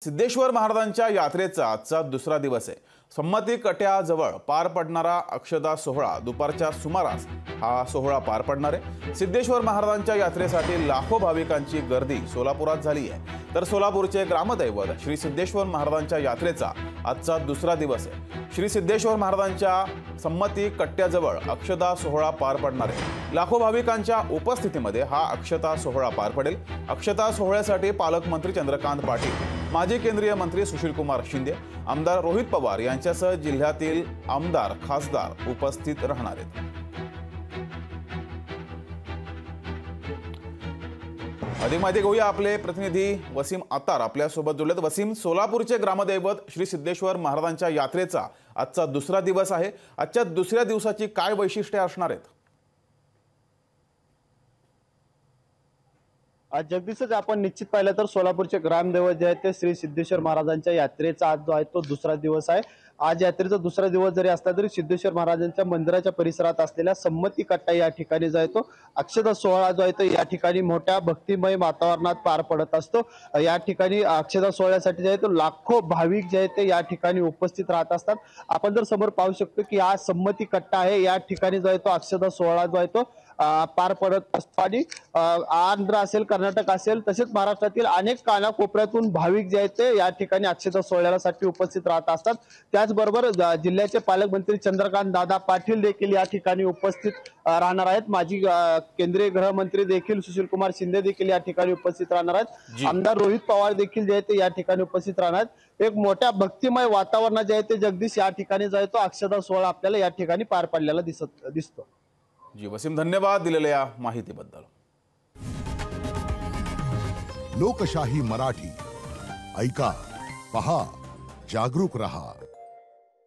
सिद्धेश्वर महाराजांच्या यात्रेचा आजचा दुसरा दिवस आहे। संमती कट्याजवळ पार पडणारा अक्षता सोहळा दुपारच्या सुमारास हा सोहळा पार पडणार आहे। सिद्धेश्वर महाराजांच्या यात्रेसाठी लाखो भाविकांची गर्दी सोलापुरात झाली आहे। तर सोलापूरचे ग्रामदैवत श्री सिद्धेश्वर महाराजांच्या यात्रेचा आजचा दुसरा दिवस आहे। श्री सिद्धेश्वर महाराजांच्या संमती कट्याजवळ अक्षता सोहळा पार पडणार आहे। लाखो भाविकांच्या उपस्थितीमध्ये हा अक्षता सोहळा पार पडेल। अक्षता सोहळ्यासाठी पालकमंत्री चंद्रकांत पाटील, माजी केंद्रीय मंत्री सुशीलकुमार शिंदे, आमदार रोहित पवार यांच्यासह जिल्ह्यातील आमदार खासदार उपस्थित राहणार आहेत। अधिक माहिती घेऊया, आपले प्रतिनिधी वसीम अत्तार आपल्या सोबत जोडलेत। वसीम, सोलापूरचे ग्रामदैवत श्री सिद्धेश्वर महाराजांच्या यात्रेचा आजचा दुसरा दिवस आहे। आजच्या दुसऱ्या दिवसाची काय वैशिष्ट्ये असणार आहेत? जगदीशच आपण निश्चित पाहिलं तर सोलापूरचे ग्रामदैवत जे आहेत ते श्री सिद्धेश्वर महाराजांच्या यात्रेचा आज जो आहे तो दुसरा दिवस आहे। आज यात्रेचा दुसरा दिवस जरी असला तरी सिद्धेश्वर महाराजांच्या मंदिराच्या परिसरात असलेल्या संमती कट्टा या ठिकाणी जो आहे तो अक्षता सोहळा जो आहे तो या ठिकाणी मोठ्या भक्तिमय वातावरणात पार पडत असतो। या ठिकाणी अक्षता सोहळ्यासाठी जे आहे तो लाखो भाविक जे आहेत ते या ठिकाणी उपस्थित राहत असतात। आपण जर समोर पाहू शकतो की हा संमती कट्टा आहे, या ठिकाणी जो आहे तो अक्षता सोहळा जो आहे तो पार पडत असतो आणि आंध्र असेल, कर्नाटक असेल, तसेच महाराष्ट्रातील अनेक कानाकोपऱ्यातून भाविक जे आहेत ते या ठिकाणी अक्षता सोहळ्यासाठी उपस्थित राहत असतात। त्याचबरोबर जिल्ह्याचे पालकमंत्री चंद्रकांत दादा पाटील देखील या ठिकाणी उपस्थित राहणार आहेत। माजी केंद्रीय गृहमंत्री देखील सुशीलकुमार शिंदे देखील या ठिकाणी उपस्थित राहणार आहेत। आमदार रोहित पवार देखील जे आहेत ते या ठिकाणी उपस्थित राहणार आहेत। एक मोठ्या भक्तिमय वातावरणात जे आहे ते जगदीश या ठिकाणी जो आहे तो अक्षता सोहळा आपल्याला या ठिकाणी पार पडलेला दिसतो। जी वसीम, धन्यवाद दिलेल्या या माहितीबद्दल। लोकशाही मराठी ऐका, पहा, जागरूक रहा।